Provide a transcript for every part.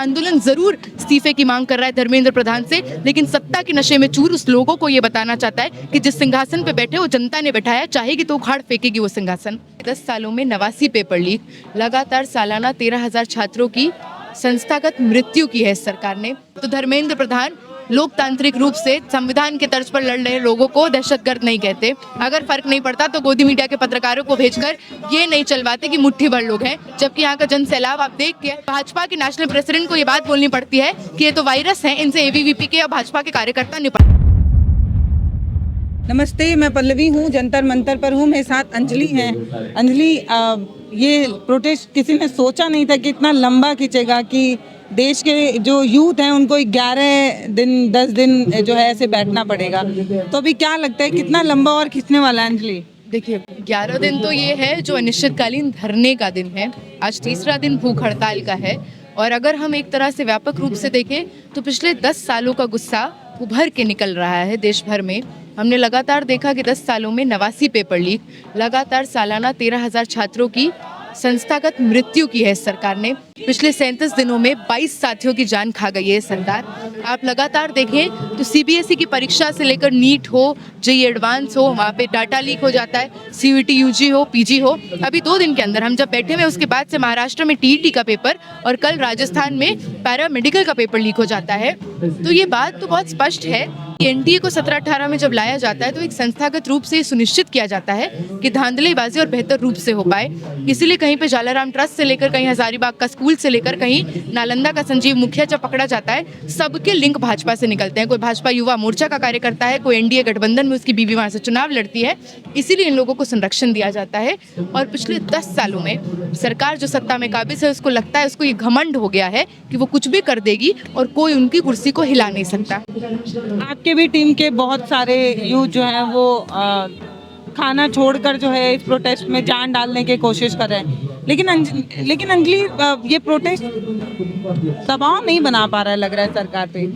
आंदोलन जरूर इस्तीफे की मांग कर रहा है धर्मेंद्र प्रधान से, लेकिन सत्ता के नशे में चूर उस लोगों को ये बताना चाहता है कि जिस सिंहासन पे बैठे वो जनता ने बैठाया, चाहेगी तो उखाड़ फेंकेगी वो सिंहासन। 10 सालों में 89 पेपर लीक, लगातार सालाना 13,000 छात्रों की संस्थागत मृत्यु की है सरकार ने। तो धर्मेंद्र प्रधान लोकतांत्रिक रूप से संविधान के तर्ज पर लड़ रहे लोगों को दहशतगर्द नहीं कहते। अगर फर्क नहीं पड़ता तो गोदी मीडिया के पत्रकारों को भेजकर ये नहीं चलवाते कि मुट्ठी भर लोग हैं, जबकि यहाँ का जन सैलाब आप देख के भाजपा के नेशनल प्रेसिडेंट को ये बात बोलनी पड़ती है कि ये तो वायरस है, इनसे एबीवीपी के या भाजपा के कार्यकर्ता निपट। नमस्ते, मैं पल्लवी हूँ, जंतर मंतर पर हूँ, मेरे साथ अंजलि हैं। अंजलि, ये प्रोटेस्ट किसी ने सोचा नहीं था कि इतना लंबा खींचेगा, कि देश के जो यूथ हैं उनको 11 दिन 10 दिन जो है ऐसे बैठना पड़ेगा। तो अभी क्या लगता है कितना लंबा और खींचने वाला है अंजलि? देखिए, 11 दिन तो ये है जो अनिश्चितकालीन धरने का दिन है। आज तीसरा दिन भूख हड़ताल का है। और अगर हम एक तरह से व्यापक रूप से देखें तो पिछले 10 सालों का गुस्सा उभर के निकल रहा है देश भर में। हमने लगातार देखा कि 10 सालों में 89 पेपर लीक, लगातार सालाना 13,000 छात्रों की संस्थागत मृत्यु की है सरकार ने। पिछले 37 दिनों में 22 साथियों की जान खा गई है सरकार। आप लगातार देखें तो सीबीएसई की परीक्षा से लेकर नीट हो, जेईई एडवांस हो, वहाँ पे डाटा लीक हो जाता है, सीयूईटी यूजी हो, पीजी हो। अभी 2 दिन के अंदर हम जब बैठे हुए उसके बाद से महाराष्ट्र में टीईटी का पेपर और कल राजस्थान में पैरामेडिकल का पेपर लीक हो जाता है। तो ये बात तो बहुत स्पष्ट है। एनडीए को 17-18 में जब लाया जाता है तो एक संस्थागत रूप से ये सुनिश्चित किया जाता है कि धांधलीबाजी और बेहतर रूप से हो पाए। इसीलिए कहीं पे जालाराम ट्रस्ट से लेकर कहीं हजारीबाग का स्कूल से लेकर कहीं नालंदा का संजीव मुखिया जब पकड़ा जाता है, सबके लिंक भाजपा से निकलते हैं। कोई भाजपा युवा मोर्चा का कार्यकर्ता है, कोई एनडीए गठबंधन में उसकी बीवी वहां से चुनाव लड़ती है। इसीलिए इन लोगों को संरक्षण दिया जाता है। और पिछले 10 सालों में सरकार जो सत्ता में काबिज है उसको लगता है, उसको ये घमंड हो गया है कि वो कुछ भी कर देगी और कोई उनकी कुर्सी को हिला नहीं सकता। आपके भी टीम के बहुत सारे यूथ जो हैं वो खाना छोड़कर जो है इस प्रोटेस्ट में जान डालने की कोशिश कर रहे हैं। लेकिन अंजलि, ये प्रोटेस्ट दबाव नहीं बना पा रहा है, लग रहा है सरकार पे।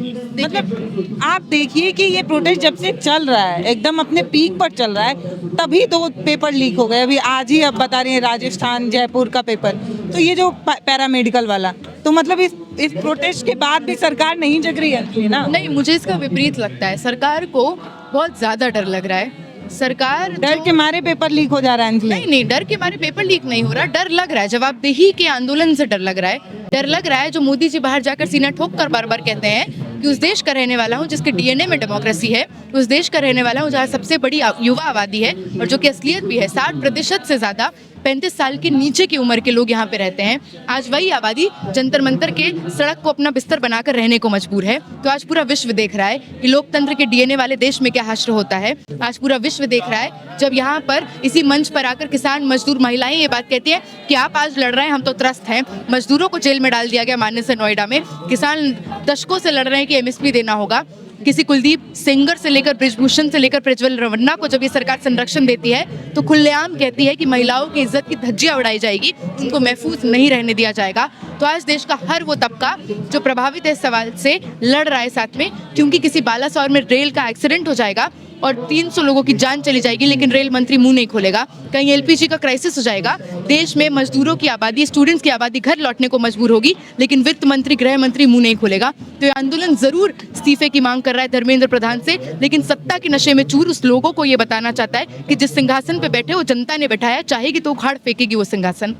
मतलब आप देखिए कि ये प्रोटेस्ट जब से चल रहा है, एकदम अपने पीक पर चल रहा है, तभी 2 पेपर लीक हो गए। अभी आज ही अब बता रही है राजस्थान जयपुर का पेपर, तो ये जो पैरामेडिकल वाला, तो मतलब इस प्रोटेस्ट के बाद भी सरकार नहीं जग रही है ना? नहीं, मुझे इसका विपरीत लगता है। सरकार को बहुत ज्यादा डर लग रहा है। सरकार डर के मारे पेपर लीक हो जा रहा है। नहीं, डर के मारे पेपर लीक नहीं हो रहा, डर लग रहा है। जवाबदेही के आंदोलन से डर लग रहा है। डर लग रहा है जो मोदी जी बाहर जाकर सीना ठोक कर बार बार कहते हैं कि उस देश का रहने वाला हूँ जिसके डीएनए में डेमोक्रेसी है, उस देश का रहने वाला हूँ जहाँ सबसे बड़ी युवा आबादी है और जो कि असलियत भी है। 60% से ज्यादा 35 साल के नीचे की उम्र के लोग यहाँ पे रहते हैं। आज वही आबादी जंतर मंतर के सड़क को अपना बिस्तर बनाकर रहने को मजबूर है। तो आज पूरा विश्व देख रहा है कि लोकतंत्र के डीएनए वाले देश में क्या हश्र होता है। आज पूरा विश्व देख रहा है जब यहाँ पर इसी मंच पर आकर किसान, मजदूर, महिलाएं ये बात कहती है कि आप आज लड़ रहे हैं, हम तो त्रस्त हैं। मजदूरों को जेल में डाल दिया गया माननीय से नोएडा में। किसान दशकों से लड़ रहे हैं कि एमएसपी देना होगा। किसी कुलदीप सेंगर से लेकर ब्रिजभूषण से लेकर प्रज्वल रवन्ना को जब ये सरकार संरक्षण देती है तो खुलेआम कहती है कि महिलाओं की इज्जत की धज्जियां उड़ाई जाएगी, उनको महफूज नहीं रहने दिया जाएगा। तो आज देश का हर वो तबका जो प्रभावित है इस सवाल से लड़ रहा है साथ में, क्योंकि किसी बालासोर में रेल का एक्सीडेंट हो जाएगा और 300 लोगों की जान चली जाएगी, लेकिन रेल मंत्री मुंह नहीं खोलेगा। कहीं एलपीजी का क्राइसिस हो जाएगा, देश में मजदूरों की आबादी, स्टूडेंट्स की आबादी घर लौटने को मजबूर होगी, लेकिन वित्त मंत्री, गृह मंत्री मुंह नहीं खोलेगा। तो ये आंदोलन जरूर इस्तीफे की मांग कर रहा है धर्मेंद्र प्रधान से, लेकिन सत्ता के नशे में चूर उस लोगों को ये बताना चाहता है कि जिस सिंहासन पे बैठे वो जनता ने बैठाया, चाहेगी तो उखाड़ फेंकेगी वो सिंहासन।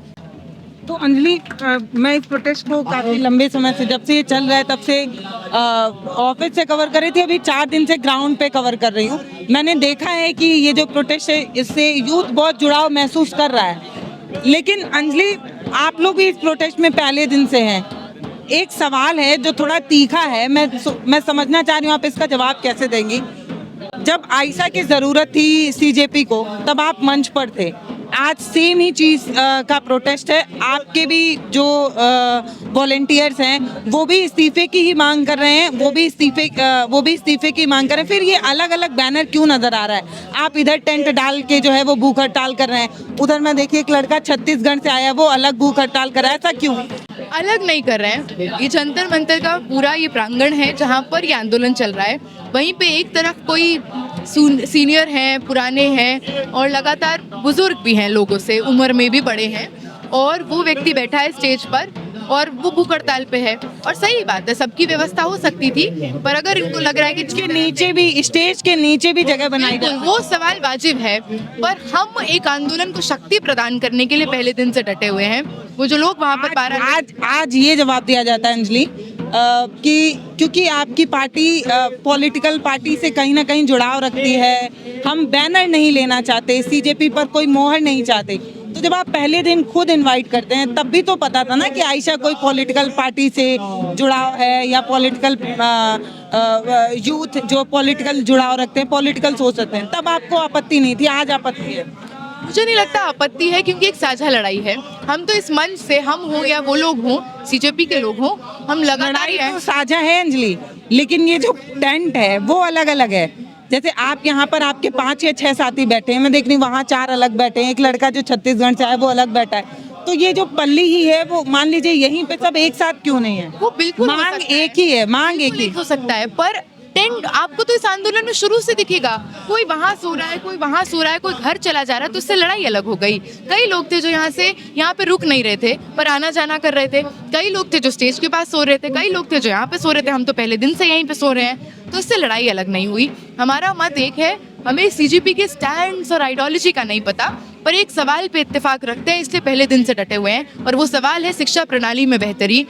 तो अंजलि, मैं इस प्रोटेस्ट को काफ़ी लंबे समय से, जब से ये चल रहा है तब से ऑफिस से कवर कर रही थी, अभी 4 दिन से ग्राउंड पे कवर कर रही हूँ। मैंने देखा है कि ये जो प्रोटेस्ट है इससे यूथ बहुत जुड़ाव महसूस कर रहा है। लेकिन अंजलि, आप लोग भी इस प्रोटेस्ट में पहले दिन से हैं। एक सवाल है जो थोड़ा तीखा है, मैं समझना चाह रही हूँ आप इसका जवाब कैसे देंगी। जब आयशा की ज़रूरत थी सीजेपी को तब आप मंच पर थे, आज सेम ही चीज़ का प्रोटेस्ट है। आपके भी जो वॉलेंटियर्स हैं वो भी इस्तीफे की ही मांग कर रहे हैं, वो भी इस्तीफे की मांग कर रहे हैं। फिर ये अलग अलग बैनर क्यों नज़र आ रहा है? आप इधर टेंट डाल के जो है वो भूख हड़ताल कर रहे हैं, उधर मैं देखिए एक लड़का छत्तीसगढ़ से आया वो अलग भूख हड़ताल कर रहा है, ऐसा क्यों? अलग नहीं कर रहे हैं। ये जंतर मंतर का पूरा ये प्रांगण है जहाँ पर ये आंदोलन चल रहा है। वहीं पे एक तरफ कोई सीनियर हैं, पुराने हैं और लगातार बुजुर्ग भी हैं, लोगों से उम्र में भी बड़े हैं, और वो व्यक्ति बैठा है स्टेज पर और वो भूख हड़ताल पे है। और सही बात है, सबकी व्यवस्था हो सकती थी, पर अगर इनको लग रहा है कि के नीचे भी, स्टेज के नीचे भी जगह बनाई बिल्कुल, वो सवाल वाजिब है, पर हम एक आंदोलन को शक्ति प्रदान करने के लिए पहले दिन से डटे हुए हैं। वो जो लोग वहाँ पर आज ये जवाब दिया जाता है अंजलि कि क्योंकि आपकी पार्टी पॉलिटिकल पार्टी से कहीं ना कहीं जुड़ाव रखती है, हम बैनर नहीं लेना चाहते, सीजेपी पर कोई मोहर नहीं चाहते। तो जब आप पहले दिन खुद इनवाइट करते हैं तब भी तो पता था ना कि आयशा कोई पॉलिटिकल पार्टी से जुड़ाव है या पॉलिटिकल यूथ जो पॉलिटिकल जुड़ाव रखते हैं, पॉलिटिकल सोच रखते हैं, तब आपको आपत्ति नहीं थी, आज आपत्ति है। मुझे नहीं लगता आपत्ति है, क्योंकि एक साझा लड़ाई है। हम तो इस मंच से, हम हो या वो लोग हों, सीजेपी के लोग हों, हम लगातार लड़ाई तो साझा है अंजलि, लेकिन ये जो टेंट है वो अलग अलग है। जैसे आप यहाँ पर आपके 5 या 6 साथी बैठे हैं, मैं देख रही हूँ वहाँ 4 अलग बैठे हैं, एक लड़का जो छत्तीसगढ़ से आया वो अलग बैठा है। तो ये जो पल्ली ही है वो मान लीजिए यहीं पे सब एक साथ क्यों नहीं है? वो बिल्कुल हो मांग सकता है। एक ही है, मांग एक ही हो सकता है, पर टेंट आपको तो इस आंदोलन में शुरू से दिखेगा। कोई वहां सो रहा है, कोई वहां सो रहा है, कोई घर चला जा रहा है, तो उससे लड़ाई अलग हो गई। कई लोग थे जो यहाँ पे रुक नहीं रहे थे, पर आना जाना कर रहे थे। कई लोग थे जो स्टेज के पास सो रहे थे, कई लोग थे जो यहाँ पे सो रहे थे। हम तो पहले दिन से यहीं पे सो रहे हैं, तो इससे लड़ाई अलग नहीं हुई। हमारा मत एक है, हमें सीजेपी के स्टैंड्स और आइडियोलॉजी का नहीं पता, पर एक सवाल पे इत्तेफाक रखते हैं, इसलिए पहले दिन से डटे हुए हैं, और वो सवाल है शिक्षा प्रणाली में बेहतरी।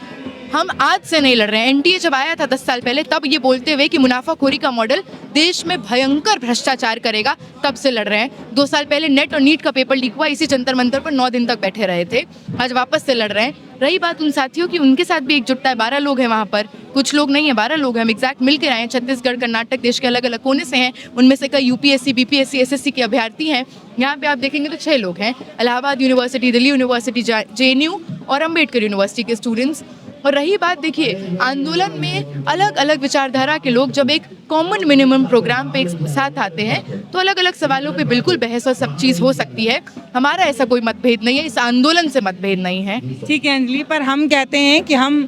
हम आज से नहीं लड़ रहे हैं। एनडीए जब आया था 10 साल पहले, तब ये बोलते हुए कि मुनाफाखोरी का मॉडल देश में भयंकर भ्रष्टाचार करेगा, तब से लड़ रहे हैं। 2 साल पहले नेट और नीट का पेपर लीक हुआ, इसी जंतर मंतर पर 9 दिन तक बैठे रहे थे। आज वापस से लड़ रहे हैं। रही बात उन साथियों की, उनके साथ भी एकजुटता है। 12 लोग हैं वहाँ पर, कुछ लोग नहीं है, 12 लोग हैं। हम एग्जैक्ट मिल के आए हैं, छत्तीसगढ़, कर्नाटक, देश के अलग अलग कोने से हैं। उनमें से कई यूपीएससी, बीपीएससी, एसएससी के अभ्यर्थी हैं। यहाँ पे आप देखेंगे तो 6 लोग हैं, Allahabad university, Delhi university, JNU और अम्बेडकर यूनिवर्सिटी के स्टूडेंट्स। और रही बात, देखिए, आंदोलन में अलग अलग विचारधारा के लोग जब एक कॉमन मिनिमम प्रोग्राम पे एक साथ आते हैं, तो अलग अलग सवालों पे बिल्कुल बहस और सब चीज़ हो सकती है। हमारा ऐसा कोई मतभेद नहीं है, इस आंदोलन से मतभेद नहीं है। ठीक है अंजलि, पर हम कहते हैं कि हम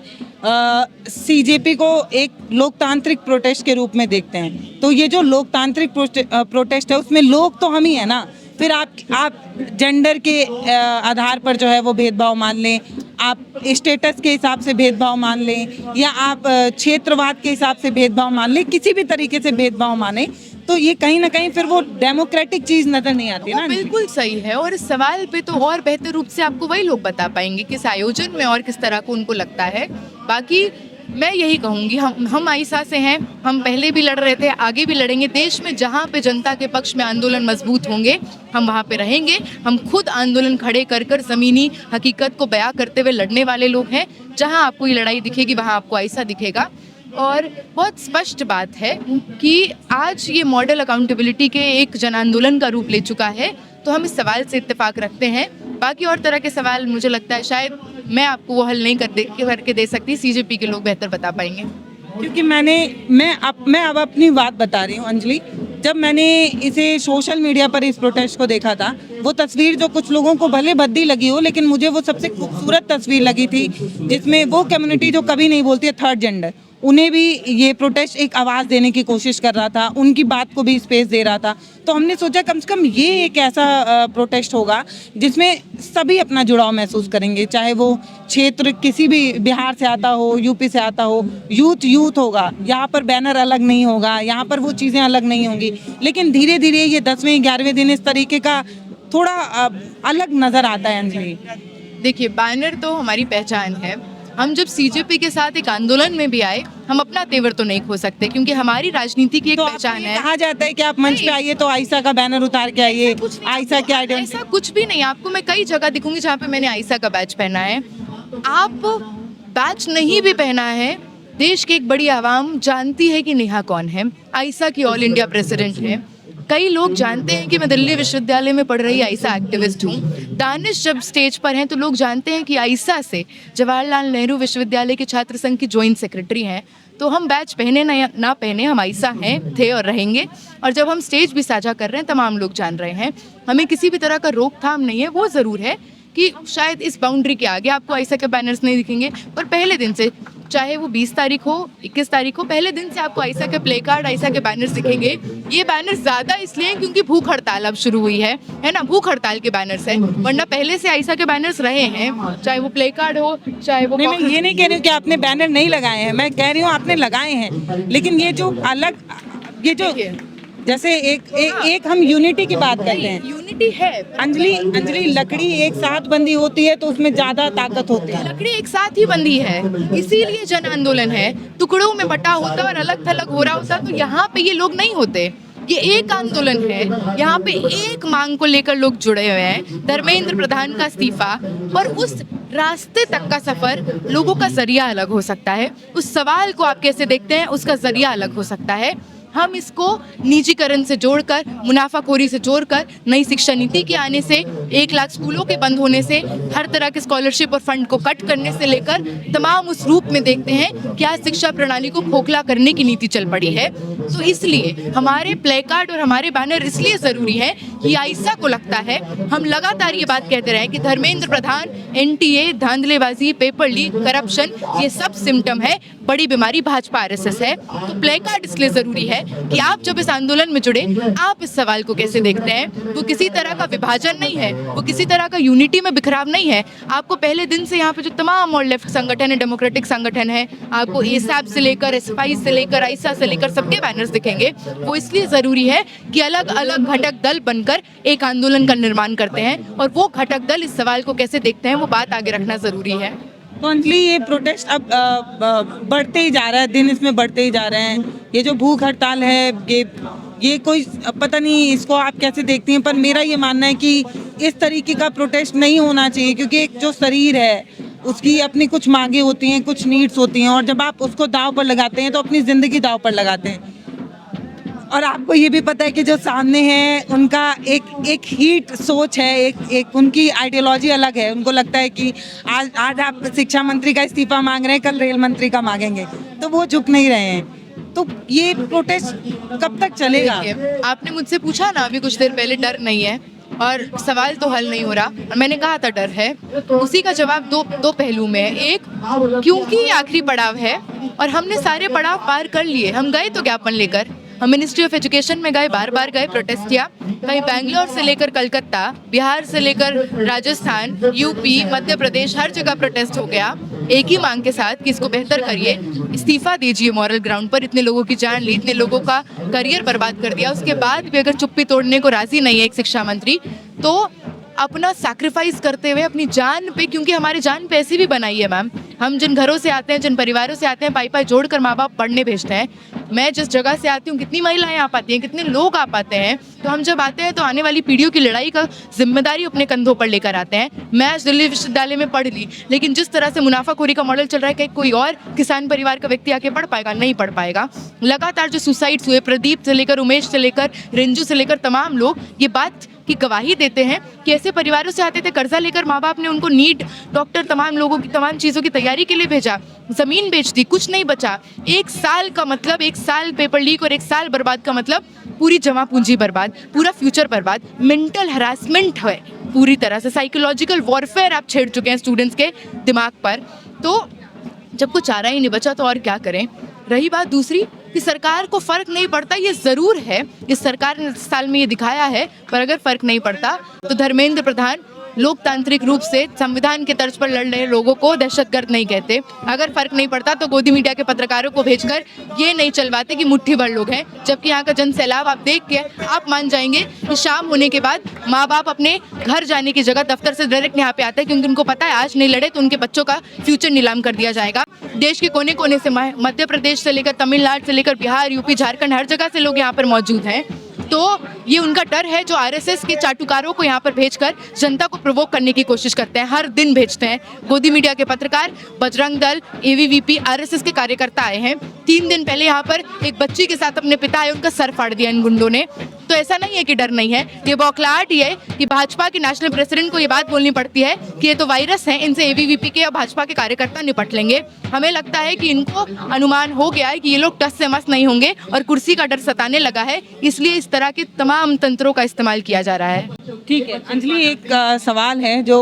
सीजेपी को एक लोकतांत्रिक प्रोटेस्ट के रूप में देखते हैं। तो ये जो लोकतांत्रिक प्रोटेस्ट है उसमें लोग तो हम ही है ना। फिर आप जेंडर के आधार पर जो है वो भेदभाव मान लें, आप स्टेटस के हिसाब से भेदभाव मान लें, या आप क्षेत्रवाद के हिसाब से भेदभाव मान लें, किसी भी तरीके से भेदभाव माने, तो ये कहीं ना कहीं फिर वो डेमोक्रेटिक चीज नजर नहीं आती ना। बिल्कुल सही है, और इस सवाल पे तो और बेहतर रूप से आपको वही लोग बता पाएंगे किस आयोजन में और किस तरह को उनको लगता है। बाकी मैं यही कहूँगी, हम आइसा से हैं, हम पहले भी लड़ रहे थे, आगे भी लड़ेंगे। देश में जहाँ पे जनता के पक्ष में आंदोलन मजबूत होंगे, हम वहाँ पे रहेंगे। हम खुद आंदोलन खड़े कर कर ज़मीनी हकीकत को बयां करते हुए लड़ने वाले लोग हैं। जहाँ आपको ये लड़ाई दिखेगी, वहाँ आपको आइसा दिखेगा। और बहुत स्पष्ट बात है कि आज ये मॉडल अकाउंटेबिलिटी के एक जन आंदोलन का रूप ले चुका है, तो हम इस सवाल से इत्तेफाक रखते हैं। बाकी और तरह के सवाल मुझे लगता है शायद मैं आपको वो हल नहीं करके दे सकती, सीजेपी के लोग बेहतर बता पाएंगे। क्योंकि मैं अब अपनी बात बता रही हूँ अंजलि। जब मैंने इसे सोशल मीडिया पर इस प्रोटेस्ट को देखा था, वो तस्वीर जो कुछ लोगों को भले भद्दी लगी हो, लेकिन मुझे वो सबसे खूबसूरत तस्वीर लगी थी, जिसमें वो कम्युनिटी जो कभी नहीं बोलती है, थर्ड जेंडर, उन्हें भी ये प्रोटेस्ट एक आवाज़ देने की कोशिश कर रहा था, उनकी बात को भी स्पेस दे रहा था। तो हमने सोचा कम से कम ये एक ऐसा प्रोटेस्ट होगा जिसमें सभी अपना जुड़ाव महसूस करेंगे, चाहे वो क्षेत्र किसी भी, बिहार से आता हो, यूपी से आता हो, यूथ होगा। यहाँ पर बैनर अलग नहीं होगा, यहाँ पर वो चीज़ें अलग नहीं होंगी। लेकिन धीरे धीरे ये 10वें 11वें दिन इस तरीके का थोड़ा अलग नज़र आता है अंजलि। देखिए, बैनर तो हमारी पहचान है। हम जब सीजेपी के साथ एक आंदोलन में भी आए, हम अपना तेवर तो नहीं खो सकते, क्योंकि हमारी राजनीति की एक पहचान है। कहा जाता है कि आप मंच पे आइए तो आयशा का बैनर उतार के आइए, आयशा के आइडेंटिटी। ऐसा कुछ भी नहीं। आपको मैं कई जगह दिखूंगी जहाँ पे मैंने आयशा का बैच पहना है। आप बैच नहीं भी पहना है, देश की एक बड़ी आवाम जानती है कि नेहा कौन है, आयशा की ऑल इंडिया प्रेसिडेंट है। कई लोग जानते हैं कि मैं दिल्ली विश्वविद्यालय में पढ़ रही आयशा एक्टिविस्ट हूँ। दानिश जब स्टेज पर हैं तो लोग जानते हैं कि आयशा से जवाहरलाल नेहरू विश्वविद्यालय के छात्र संघ की जॉइंट सेक्रेटरी हैं। तो हम बैच पहने ना पहने, हम आयशा हैं, थे और रहेंगे। और जब हम स्टेज भी साझा कर रहे हैं, तमाम लोग जान रहे हैं, हमें किसी भी तरह का रोकथाम नहीं है। वो ज़रूर है कि शायद इस बाउंड्री के आगे आपको आयशा के बैनर्स नहीं दिखेंगे, पर पहले दिन से चाहे वो 20 तारीख हो, 21 तारीख हो, पहले दिन से आपको आइसा के प्ले कार्ड, आइसा के बैनर्स दिखेंगे। ये बैनर्स ज़्यादा इसलिए हैं क्योंकि भूख हड़ताल अब शुरू हुई है ना, भूख हड़ताल के बैनर्स हैं, वरना पहले से आइसा के बैनर्स रहे हैं, चाहे वो प्ले कार्ड हो, चाहे वो नहीं, मैं ये नहीं कह रही हूँ कि आपने बैनर नहीं लगाए हैं, मैं कह रही हूँ आपने लगाए हैं, लेकिन ये जो अलग, ये जो जैसे एक हम यूनिटी की बात करते हैं, यूनिटी है। अंजलि लकड़ी एक साथ बंदी होती है तो उसमें ज्यादा ताकत होती है। लकड़ी एक साथ ही बंधी है, इसीलिए जन आंदोलन है। टुकड़ों में बटा होता और अलग थलग हो रहा होता तो यहाँ पे ये लोग नहीं होते। ये एक आंदोलन है, यहाँ पे एक मांग को लेकर लोग जुड़े हुए हैं, धर्मेंद्र प्रधान का इस्तीफा, और उस रास्ते तक का सफर लोगों का जरिया अलग हो सकता है। उस सवाल को आप कैसे देखते हैं, उसका जरिया अलग हो सकता है। हम इसको निजीकरण से जोड़कर, मुनाफाखोरी से जोड़कर, नई शिक्षा नीति के आने से, 1 लाख स्कूलों के बंद होने से, हर तरह के स्कॉलरशिप और फंड को कट करने से लेकर तमाम उस रूप में देखते हैं क्या शिक्षा प्रणाली को खोखला करने की नीति चल पड़ी है। तो इसलिए हमारे प्ले कार्ड और हमारे बैनर इसलिए ज़रूरी है कि आइसा को लगता है, हम लगातार ये बात कहते रहे कि Dharmendra Pradhan, NTA, धांधलेबाजी, paper leak, corruption, ये सब सिम्टम है, बड़ी बीमारी भाजपा RSS है। तो प्ले कार्ड इसलिए ज़रूरी है कि आप जब इस आंदोलन में जुड़े, आप इस सवाल को कैसे देखते हैं। वो किसी तरह का विभाजन नहीं है, वो किसी तरह का यूनिटी में बिखराव नहीं है। आपको पहले दिन से यहाँ पे जो तमाम और लेफ्ट संगठन है, डेमोक्रेटिक संगठन है, आपको ASAP से लेकर SFI से लेकर आइसा से लेकर सबके बैनर्स दिखेंगे। वो इसलिए ज़रूरी है कि अलग अलग घटक दल बनकर एक आंदोलन का निर्माण करते हैं, और वो घटक दल इस सवाल को कैसे देखते हैं वो बात आगे रखना ज़रूरी है। तो अंजलि, ये प्रोटेस्ट अब बढ़ते ही जा रहा है, दिन इसमें बढ़ते ही जा रहे हैं। ये जो भूख हड़ताल है, ये कोई पता नहीं इसको आप कैसे देखती हैं, पर मेरा ये मानना है कि इस तरीके का प्रोटेस्ट नहीं होना चाहिए, क्योंकि एक जो शरीर है उसकी अपनी कुछ मांगे होती हैं, कुछ नीड्स होती हैं, और जब आप उसको दांव पर लगाते हैं तो अपनी ज़िंदगी दांव पर लगाते हैं। और आपको ये भी पता है कि जो सामने है उनका एक हीट सोच है, एक उनकी आइडियोलॉजी अलग है। उनको लगता है कि आज आप शिक्षा मंत्री का इस्तीफा मांग रहे हैं, कल रेल मंत्री का मांगेंगे, तो वो झुक नहीं रहे हैं। तो ये प्रोटेस्ट कब तक चलेगा? आपने मुझसे पूछा ना अभी कुछ देर पहले, डर नहीं है, और सवाल तो हल नहीं हो रहा, और मैंने कहा था डर है। उसी का जवाब दो पहलू में है। एक, क्योंकि ये आखिरी पड़ाव है और हमने सारे पड़ाव पार कर लिए। हम गए तो ज्ञापन लेकर, हम मिनिस्ट्री ऑफ एजुकेशन में गए, बार बार गए, प्रोटेस्ट किया, कहीं बैंगलोर से लेकर कलकत्ता, बिहार से लेकर राजस्थान, यूपी, मध्य प्रदेश, हर जगह प्रोटेस्ट हो गया एक ही मांग के साथ कि इसको बेहतर करिए, इस्तीफा दीजिए मॉरल ग्राउंड पर। इतने लोगों की जान ली, इतने लोगों का करियर बर्बाद कर दिया, उसके बाद भी अगर चुप्पी तोड़ने को राजी नहीं है एक शिक्षा मंत्री, तो अपना सैक्रिफाइस करते हुए अपनी जान पे, क्योंकि हमारी जान पे ऐसी भी बनाई है मैम, हम जिन घरों से आते हैं, जिन परिवारों से आते हैं, पाई जोड़कर माँ बाप पढ़ने भेजते हैं। मैं जिस जगह से आती हूँ, कितनी महिलाएं आ पाती हैं, कितने लोग आ पाते हैं, तो हम जब आते हैं तो आने वाली पीढ़ियों की लड़ाई का जिम्मेदारी अपने कंधों पर लेकर आते हैं। मैं आज दिल्ली विश्वविद्यालय में पढ़ ली, लेकिन जिस तरह से मुनाफाखोरी का मॉडल चल रहा है, कि कोई और किसान परिवार का व्यक्ति आके पढ़ पाएगा? नहीं पढ़ पाएगा। लगातार जो सुसाइड्स हुए, प्रदीप से लेकर उमेश से लेकर रिंजू से लेकर तमाम लोग ये बात की गवाही देते हैं कि ऐसे परिवारों से आते थे, कर्जा लेकर माँ बाप ने उनको नीट, डॉक्टर, तमाम लोगों की तमाम चीज़ों की तैयारी के लिए भेजा, ज़मीन बेच दी, कुछ नहीं बचा। 1 साल का मतलब, 1 साल पेपर लीक और 1 साल बर्बाद का मतलब पूरी जमा पूंजी बर्बाद, पूरा फ्यूचर बर्बाद। मेंटल हरासमेंट है पूरी तरह से, साइकोलॉजिकल वॉरफेयर आप छेड़ चुके हैं स्टूडेंट्स के दिमाग पर। तो जब कुछ चारा ही नहीं बचा तो और क्या करें। रही बात दूसरी कि सरकार को फ़र्क नहीं पड़ता, ये ज़रूर है, इस सरकार ने इस साल में ये दिखाया है, पर अगर फ़र्क नहीं पड़ता तो धर्मेंद्र प्रधान लोकतांत्रिक रूप से संविधान के तर्ज पर लड़ रहे लोगों को दहशतगर्द नहीं कहते। अगर फर्क नहीं पड़ता तो गोदी मीडिया के पत्रकारों को भेजकर ये नहीं चलवाते कि मुट्ठी भर लोग हैं, जबकि यहाँ का जन सैलाब आप देख के आप मान जाएंगे कि शाम होने के बाद माँ बाप अपने घर जाने की जगह दफ्तर से डायरेक्ट यहाँ पे आते हैं, क्योंकि उनको पता है आज नहीं लड़े तो उनके बच्चों का फ्यूचर नीलाम कर दिया जाएगा। देश के कोने कोने से, मध्य प्रदेश से लेकर तमिलनाडु से लेकर बिहार, यूपी, झारखंड, हर जगह से लोग यहाँ पर मौजूद हैं। तो ये उनका डर है जो आरएसएस के चाटुकारों को यहाँ पर भेजकर जनता को प्रोवोक करने की कोशिश करते हैं, हर दिन भेजते हैं। गोदी मीडिया के पत्रकार, बजरंग दल, एबीवीपी, आरएसएस के कार्यकर्ता आए हैं। 3 दिन पहले यहाँ पर एक बच्ची के साथ अपने पिता आए, उनका सर फाड़ दिया इन गुंडों ने। तो ऐसा नहीं है कि डर नहीं है, ये बौखलाहट ही है कि भाजपा के नेशनल प्रेसिडेंट को ये बात बोलनी पड़ती है कि ये तो वायरस है, इनसे एबीवीपी के या भाजपा के कार्यकर्ता निपट लेंगे। हमें लगता है कि इनको अनुमान हो गया है कि ये लोग टस से मस नहीं होंगे और कुर्सी का डर सताने लगा है, इसलिए इस तरह के तमाम तंत्रों का इस्तेमाल किया जा रहा है। ठीक है अंजलि, एक सवाल है जो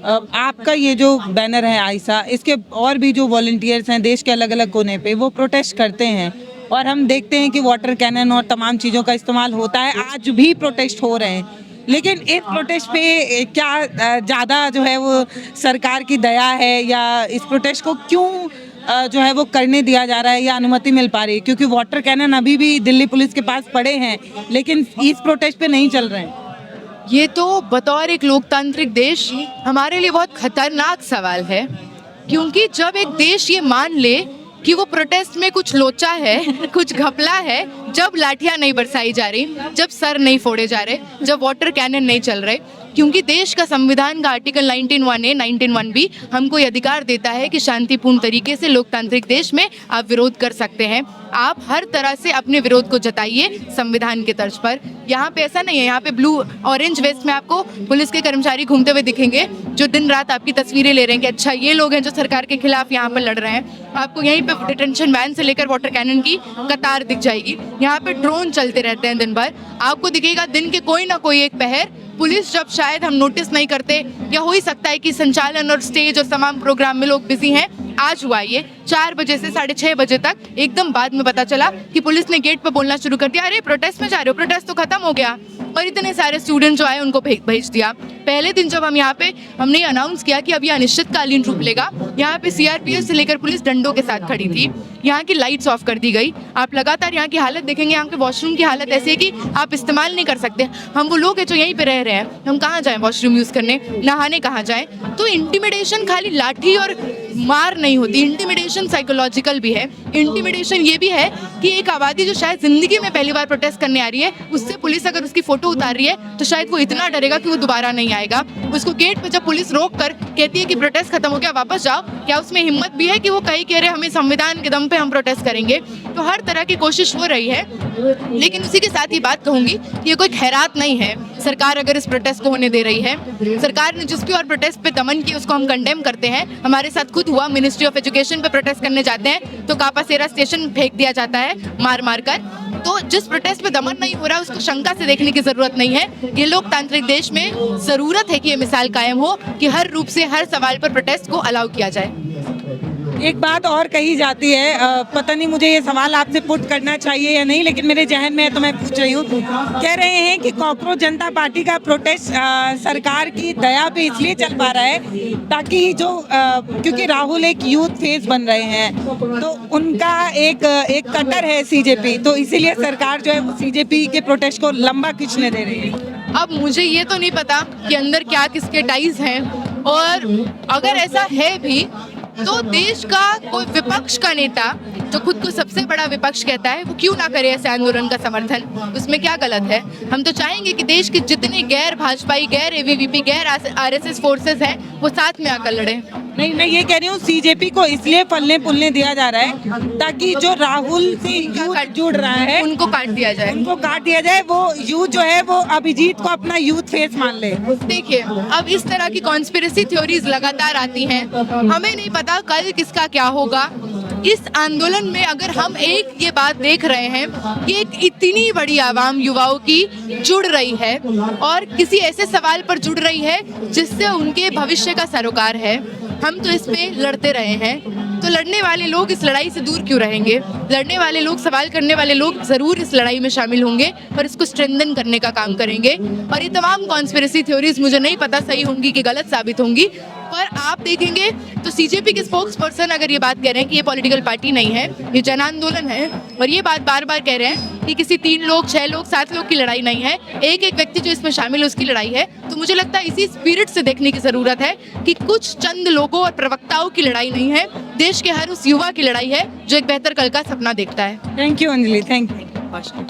आपका ये जो बैनर है आयशा, इसके और भी जो वॉलंटियर्स हैं देश के अलग अलग कोने पे, वो प्रोटेस्ट करते हैं और हम देखते हैं कि वाटर कैनन और तमाम चीज़ों का इस्तेमाल होता है। आज भी प्रोटेस्ट हो रहे हैं, लेकिन इस प्रोटेस्ट पे क्या ज़्यादा जो है वो सरकार की दया है, या इस प्रोटेस्ट को क्यों जो है वो करने दिया जा रहा है या अनुमति मिल पा रही है? क्योंकि वाटर कैनन अभी भी दिल्ली पुलिस के पास पड़े हैं, लेकिन इस प्रोटेस्ट पे नहीं चल रहे हैं। ये तो बतौर एक लोकतांत्रिक देश हमारे लिए बहुत खतरनाक सवाल है, क्योंकि जब एक देश ये मान ले कि वो प्रोटेस्ट में कुछ लोचा है, कुछ घपला है, जब लाठियां नहीं बरसाई जा रही, जब सर नहीं फोड़े जा रहे, जब वाटर कैनन नहीं चल रहे, क्योंकि देश का संविधान का आर्टिकल 19(1)(a), 19(1)(b) हमको ये अधिकार देता है कि शांतिपूर्ण तरीके से लोकतांत्रिक देश में आप विरोध कर सकते हैं। आप हर तरह से अपने विरोध को जताइए संविधान के तर्ज पर। यहाँ पे ऐसा नहीं है, यहाँ पे ब्लू ऑरेंज वेस्ट में आपको पुलिस के कर्मचारी घूमते हुए दिखेंगे जो दिन रात आपकी तस्वीरें ले रहे हैं कि अच्छा ये लोग हैं जो सरकार के खिलाफ यहाँ पर लड़ रहे हैं। आपको यहीं पे डिटेंशन वैन से लेकर वाटर कैनन की कतार दिख जाएगी। यहाँ पे ड्रोन चलते रहते हैं दिन भर, आपको दिखेगा दिन के कोई ना कोई एक पहर पुलिस, जब शायद हम नोटिस नहीं करते, या हो ही सकता है कि संचालन और स्टेज और तमाम प्रोग्राम में लोग बिजी हैं। आज हुआ ये 4 बजे से 6:30 बजे तक, एकदम बाद में पता चला कि पुलिस ने गेट पर बोलना शुरू कर दिया, अरे प्रोटेस्ट में जा रहे हो, प्रोटेस्ट तो खत्म हो गया, और इतने सारे स्टूडेंट जो आए उनको भेज दिया। पहले दिन जब हम यहाँ पे हमने अनाउंस किया कि अब ये अनिश्चितकालीन रूप लेगा, यहाँ पे सीआरपीएफ से लेकर पुलिस डंडों के साथ खड़ी थी, यहाँ की लाइट्स ऑफ कर दी गई। आप लगातार यहाँ की हालत देखेंगे, यहाँ के वॉशरूम की हालत ऐसी है कि आप इस्तेमाल नहीं कर सकते। हम वो लोग हैं जो यहीं पे रह रहे हैं, हम कहाँ जाएं वॉशरूम यूज़ करने, नहाने कहाँ जाएं? तो इंटिमिडेशन खाली लाठी और मार नहीं होती, इंटिमिडेशन साइकोलॉजिकल भी है। इंटिमिडेशन ये भी है कि एक आबादी जो शायद ज़िंदगी में पहली बार प्रोटेस्ट करने आ रही है, उससे पुलिस अगर उसकी फ़ोटो उतार रही है तो शायद वो इतना डरेगा कि वो दोबारा नहीं आएगा। उसको गेट पे जब पुलिस रोक कर कहती है कि प्रोटेस्ट खत्म हो गया, वापस जाओ, क्या उसमें हिम्मत भी है कि वो कहीं कह रहे हमें संविधान के दम पे हम प्रोटेस्ट करेंगे? तो हर तरह की कोशिश हो रही है, लेकिन उसी के साथ ही बात कहूँगी कि ये कोई खैरात नहीं है सरकार अगर इस प्रोटेस्ट को होने दे रही है। सरकार ने जिसकी और प्रोटेस्ट पे दमन किया उसको हम कंडेम करते हैं। हमारे साथ खुद हुआ, मिनिस्ट्री ऑफ एजुकेशन पे प्रोटेस्ट करने जाते हैं तो कापासेरा स्टेशन फेंक दिया जाता है मार मार कर। तो जिस प्रोटेस्ट पे दमन नहीं हो रहा उसको शंका से देखने की जरूरत नहीं है। ये लोकतांत्रिक देश में जरूरत है कि ये मिसाल कायम हो कि हर रूप से हर सवाल पर प्रोटेस्ट को अलाउ किया जाए। एक बात और कही जाती है, पता नहीं मुझे ये सवाल आपसे पुट करना चाहिए या नहीं, लेकिन मेरे जहन में है तो मैं पूछ रही हूँ। कह रहे हैं कि कॉकरोच जनता पार्टी का प्रोटेस्ट सरकार की दया पे इसलिए चल पा रहा है ताकि जो क्योंकि राहुल एक यूथ फेस बन रहे हैं, तो उनका एक कटर है सीजेपी, तो इसीलिए सरकार जो है वो सीजेपी के प्रोटेस्ट को लंबा खींचने दे रही है। अब मुझे ये तो नहीं पता कि अंदर क्या किसके टाइज हैं, और अगर ऐसा है भी तो देश का कोई विपक्ष का नेता जो खुद को सबसे बड़ा विपक्ष कहता है वो क्यों ना करे ऐसे आंदोलन का समर्थन? उसमें क्या गलत है? हम तो चाहेंगे कि देश के जितने गैर भाजपाई, गैर एबीवीपी, गैर आरएसएस फोर्सेस हैं वो साथ में आकर लड़े। नहीं, मैं ये कह रही हूँ सीजेपी को इसलिए फलने फूलने दिया जा रहा है ताकि जो राहुल से यूथ जुड़ रहा है उनको काट दिया जाए, वो यूथ जो है वो अभिजीत को अपना यूथ फेस मान ले। देखिए, अब इस तरह की कॉन्स्पिरेसी थ्योरीज लगातार आती हैं, हमें नहीं पता कल किसका क्या होगा। इस आंदोलन में अगर हम एक ये बात देख रहे हैं कि एक इतनी बड़ी आवाम युवाओं की जुड़ रही है और किसी ऐसे सवाल पर जुड़ रही है जिससे उनके भविष्य का सरोकार है, हम तो इस पे लड़ते रहे हैं। तो लड़ने वाले लोग इस लड़ाई से दूर क्यों रहेंगे? लड़ने वाले लोग, सवाल करने वाले लोग जरूर इस लड़ाई में शामिल होंगे और इसको स्ट्रेंथन करने का काम करेंगे। और ये तमाम कॉन्स्पिरेसी थ्योरीज मुझे नहीं पता सही होंगी कि गलत साबित होंगी, पर आप देखेंगे तो सीजेपी के स्पोक्स पर्सन अगर ये बात कह रहे हैं कि ये पॉलिटिकल पार्टी नहीं है, ये जन आंदोलन है, और ये बात बार बार कह रहे हैं कि किसी 3 लोग, 6 लोग, 7 लोग की लड़ाई नहीं है, एक एक व्यक्ति जो इसमें शामिल है उसकी लड़ाई है, तो मुझे लगता है इसी स्पिरिट से देखने की जरूरत है कि कुछ चंद लोगों और प्रवक्ताओं की लड़ाई नहीं है, देश के हर उस युवा की लड़ाई है जो एक बेहतर कल का सपना देखता है। Thank you Anjali, thank you.